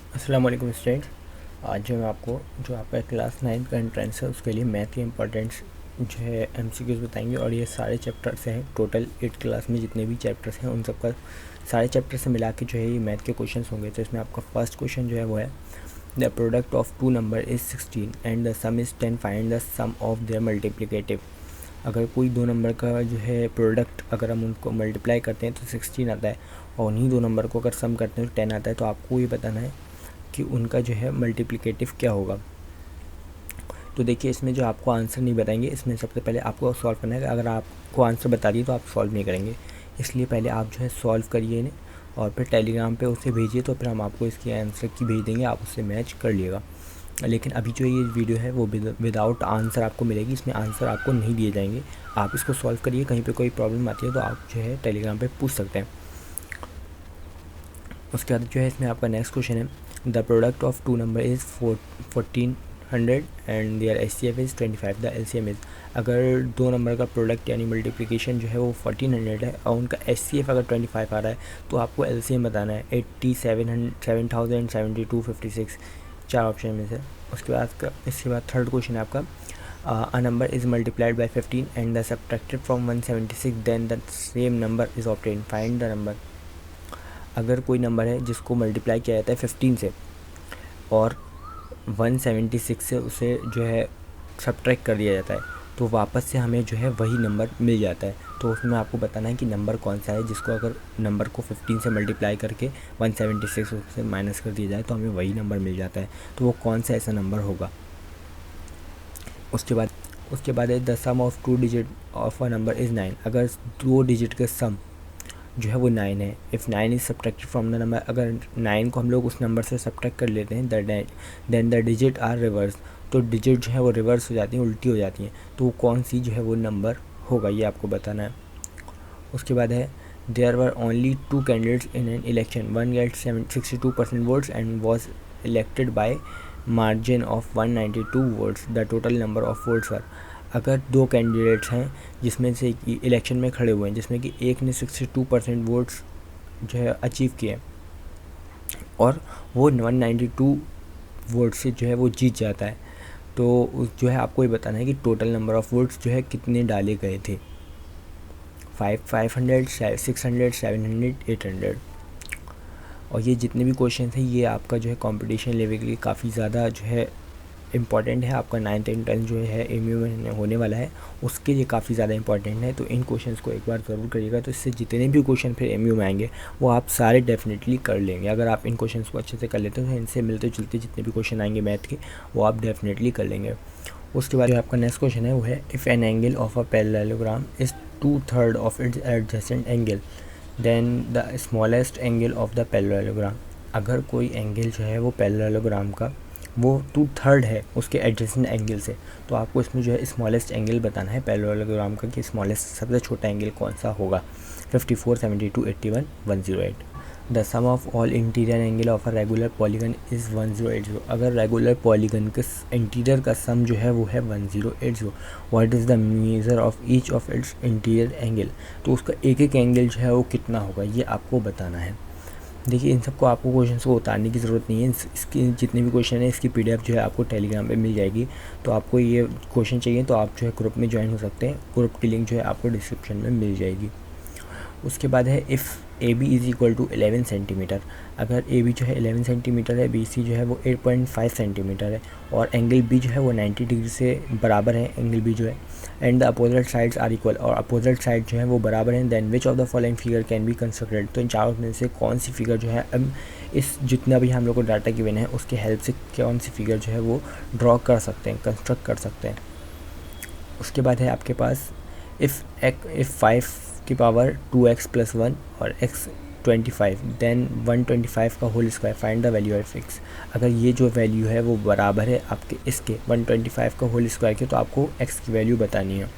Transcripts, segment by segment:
अस्सलाम वालेकुम स्टूडेंट्स। आज जो मैं आपको जो आपका क्लास 9 का एंट्रेंस है उसके लिए मैथ के इंपॉर्टेंट्स जो है एमसीक्यूज़ बताएंगे। और ये सारे चैप्टर्स हैं, टोटल 8 क्लास में जितने भी चैप्टर्स हैं उन सबका सारे चैप्टर से मिला के जो है ये मैथ के क्वेश्चंस होंगे। तो इसमें आपका फर्स्ट क्वेश्चन जो है वो है the product of two number is 16 and the sum is 10, find the sum of their multiplicative. अगर कोई दो नंबर का जो है प्रोडक्ट अगर हम उनको मल्टीप्लाई करते हैं तो 16 आता है, और उन्हीं दो नंबर को अगर सम करते हैं तो 10 आता है। तो आपको ये बताना है कि उनका जो है मल्टीप्लिकेटिव क्या होगा। तो देखिए, इसमें जो आपको आंसर नहीं बताएंगे, इसमें सबसे पहले आपको सॉल्व करना है। अगर आपको आंसर बता दिए तो आप सॉल्व नहीं करेंगे, इसलिए पहले आप जो है सॉल्व करिए इन्हें और फिर टेलीग्राम पे उसे भेजिए, तो फिर हम आपको इसके आंसर की भेज देंगे, आप उससे मैच कर लिएगा। लेकिन अभी जो ये वीडियो है वो विदाउट आंसर आपको मिलेगी, इसमें आंसर आपको नहीं दिए जाएंगे। आप इसको सॉल्व करिए, कहीं पे कोई प्रॉब्लम आती है तो आप जो है टेलीग्राम पे पूछ सकते हैं। उसके बाद जो है इसमें आपका नेक्स्ट क्वेश्चन है the product of two number is 1400 and their HCF is 25। The LCM is, अगर दो नंबर का प्रोडक्ट यानी मल्टीप्लिकेशन जो है वो 1400 है और उनका एचसीएफ अगर 25 आ रहा है तो आपको एलसीएम बताना है 80, 700, 7000, 72, 56, चार ऑप्शन में से। इसके बाद थर्ड क्वेश्चन है आपका a number is multiplied by 15 and the subtracted from 176, then the same number is obtained, find the number। अगर कोई नंबर है जिसको मल्टीप्लाई किया जाता है 15 से और 176 से उसे जो है सब्ट्रैक्ट कर दिया जाता है तो वापस से हमें जो है वही नंबर मिल जाता है। तो उसमें आपको बताना है कि नंबर कौन सा है जिसको अगर नंबर को 15 से मल्टीप्लाई करके 176 से माइनस कर दिया जाए तो हमें वही नंबर मिल जाता है। तो वो कौन सा ऐसा नंबर होगा। उसके बाद है the sum of two digit of a number is 9। अगर दो डिजिट का सम जो है वो 9 है। If 9 is subtracted from the number, अगर 9 को हम लोग उस नंबर से सब्ट्रैक्ट कर लेते हैं then the digit are reverse, तो डिजिट जो है वो रिवर्स हो जाती हैं, उल्टी हो जाती हैं। तो वो कौन सी जो है वो नंबर होगा, ये आपको बताना है। उसके बाद है there were only two candidates in an election, one get 62% votes and was elected by margin of 192 votes, the total number of votes were. अगर दो कैंडिडेट्स हैं जिसमें से इलेक्शन में खड़े हुए हैं जिसमें कि एक ने 62% वोट्स जो है अचीव किए और वो 192 वोट से जो है वो जीत जाता है, तो जो है आपको ये बताना है कि टोटल नंबर ऑफ वोट्स जो है कितने डाले गए थे, 500, 600, 700, 800। और ये जितने भी क्वेश्चन हैं ये आपका जो है कंपटीशन लेवल के लिए काफ़ी ज़्यादा जो है इम्पॉर्टेंट है। आपका 9th एंड 10th जो है एमयू में होने वाला है उसके लिए काफ़ी ज़्यादा इंपॉर्टेंट है। तो इन क्वेश्चंस को एक बार ज़रूर करिएगा, तो इससे जितने भी क्वेश्चन फिर एमयू में आएंगे वो आप सारे डेफिनेटली कर लेंगे। अगर आप इन क्वेश्चंस को अच्छे से कर लेते हैं तो इनसे मिलते जुलते जितने भी क्वेश्चन आएंगे मैथ के वो आप डेफिनेटली कर लेंगे। उसके बाद जो आपका नेक्स्ट क्वेश्चन है वो है if an angle of a parallelogram is 2/3 of its adjacent angle then the smallest angle of the parallelogram. अगर कोई एंगल जो है वो पैरेललोग्राम का वो 2/3 है उसके एडजेसेंट एंगल से, तो आपको इसमें जो है स्मॉलेस्ट एंगल बताना है पैरेललोग्राम का कि स्मॉलेस्ट सबसे छोटा एंगल कौन सा होगा। 54, 72, 81, 108। The sum of all interior angle of a regular polygon is 1080। अगर रेगुलर पॉलीगन के इंटीरियर का सम जो है वो है 1080। What is the measure of each of its interior angle, तो उसका एक एक एंगल जो है वो कितना होगा ये आपको बताना है। देखिए, इन सबको आपको क्वेश्चंस को उतारने की ज़रूरत नहीं है, इसकी जितने भी क्वेश्चन है इसकी पीडीएफ जो है आपको टेलीग्राम पे मिल जाएगी। तो आपको ये क्वेश्चन चाहिए तो आप जो है ग्रुप में ज्वाइन हो सकते हैं, ग्रुप की लिंक जो है आपको डिस्क्रिप्शन में मिल जाएगी। उसके बाद है if A B is equal to 11 centimetre. अगर ए बी जो है 11 सेंटीमीटर है, बी सी जो है वो 8.5 सेंटीमीटर है और एंगल बी जो है वो 90 डिग्री से बराबर है एंगल बी जो है, and the opposite sides are equal, और अपोजिट साइड जो है वो बराबर हैं, then which of the following figure can be constructed. तो इन चारों में से कौन सी फिगर जो है इस जितना भी हम लोग को डाटा गिवन है उसके हेल्प से कौन सी फिगर जो है वो ड्रॉ कर सकते हैं, कंस्ट्रक्ट कर सकते हैं। उसके बाद है आपके पास इफ़ 5 की पावर 2x + 1 और x 25 देन 125 का whole square, find the value of x। अगर ये जो वैल्यू है वो बराबर है आपके इसके 125 का होल स्क्वायर के, तो आपको x की वैल्यू बतानी है।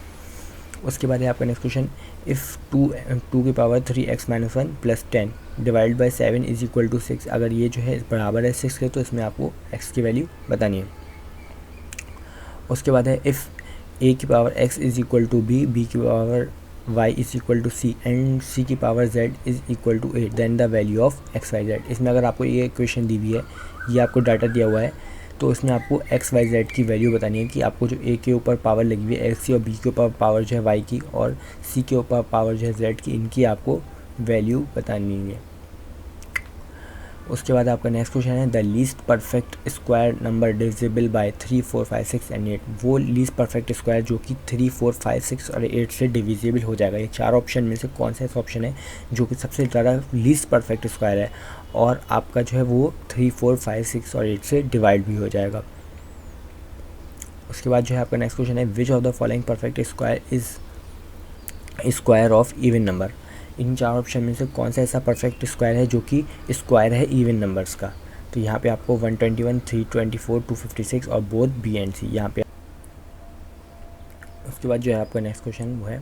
उसके बाद है आपका नेक्स्ट क्वेश्चन इफ़ 2 की power 3x - 1 + 10 divide by 7 is equal to 6। अगर ये जो है बराबर है 6 के तो इसमें आपको x की वैल्यू बतानी है। उसके बाद है इफ़ a की power x is equal to b, b की power y is equal to C and c की power z is equal to 8, then the value of x y z। इसमें अगर आपको ये इक्वेशन दी हुई है, ये आपको डाटा दिया हुआ है, तो इसमें आपको x y z की वैल्यू बतानी है कि आपको जो a के ऊपर पावर लगी हुई है x की और b के ऊपर पावर जो है y की और c के ऊपर पावर जो है z की, इनकी आपको वैल्यू बतानी है। उसके बाद आपका नेक्स्ट क्वेश्चन है the least perfect square number divisible by 3, 4, 5, 6 and 8। वो लीस्ट परफेक्ट स्क्वायर जो कि 3, 4, 5, 6 और 8 से डिविजिबल हो जाएगा। ये चार ऑप्शन में से कौन सा ऐसा ऑप्शन है जो कि सबसे ज़्यादा लीस्ट परफेक्ट स्क्वायर है और आपका जो है वो 3, 4, 5, 6 और 8 से डिवाइड भी हो जाएगा। उसके बाद जो है आपका नेक्स्ट क्वेश्चन है which of the following perfect square is square of even number. इन चार ऑप्शन में से कौन सा ऐसा परफेक्ट स्क्वायर है जो कि स्क्वायर है इवन नंबर्स का। तो यहाँ पे आपको 121, 324, 256 और बोथ बी एंड सी यहाँ पे। उसके बाद जो है आपका नेक्स्ट क्वेश्चन वो है,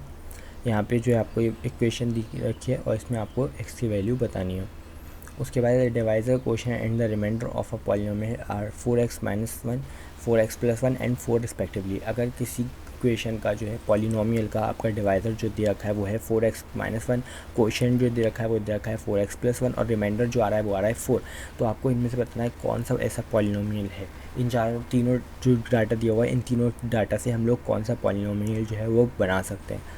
यहाँ पे जो है आपको इक्वेशन दी रखी है और इसमें आपको एक्स की वैल्यू बतानी है। उसके बाद divisor question and the remainder of a polynomial are 4x - 1, 4x + 1 एंड 4 रिस्पेक्टिवली। अगर किसी इक्वेशन का जो है पॉलिनोमियल का आपका डिवाइजर जो दे रखा है वो है 4x - 1, क्वेश्चन जो दे रखा है वो दे रखा है 4x + 1 और रिमाइंडर जो आ रहा है वो आ रहा है 4। तो आपको इनमें से बताना है कौन सा ऐसा पॉलिनोमियल है। इन तीनों जो डाटा दिया हुआ है, इन तीनों डाटा से हम लोग कौन सा पॉलिनोमियल जो है वो बना सकते हैं।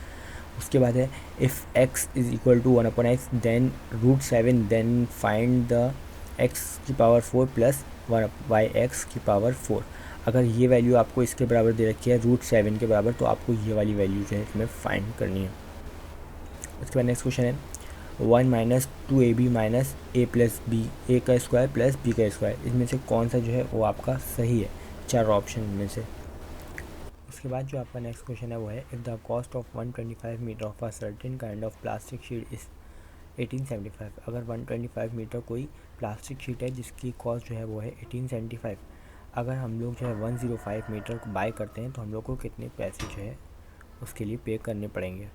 उसके बाद है if x is equal to 1/x then √7, then find the x की पावर 4 प्लस y(x) की पावर 4। अगर ये वैल्यू आपको इसके बराबर दे रखी है √7 के बराबर, तो आपको ये वाली वैल्यू जो है इसमें फाइंड करनी है। उसके बाद नेक्स्ट क्वेश्चन है 1 - 2ab - a + b, a का स्क्वायर प्लस b का स्क्वायर। इसमें से कौन सा जो है वो आपका सही है चार ऑप्शन में से। उसके बाद जो आपका नेक्स्ट क्वेश्चन है वो है if the cost of 125 metre of a certain kind of plastic sheet is 1875। अगर 125 मीटर कोई प्लास्टिक शीट है जिसकी कॉस्ट जो है वो है 1875, अगर हम लोग जो है 105 मीटर को बाय करते हैं तो हम लोग को कितने पैसे जो है उसके लिए पे करने पड़ेंगे।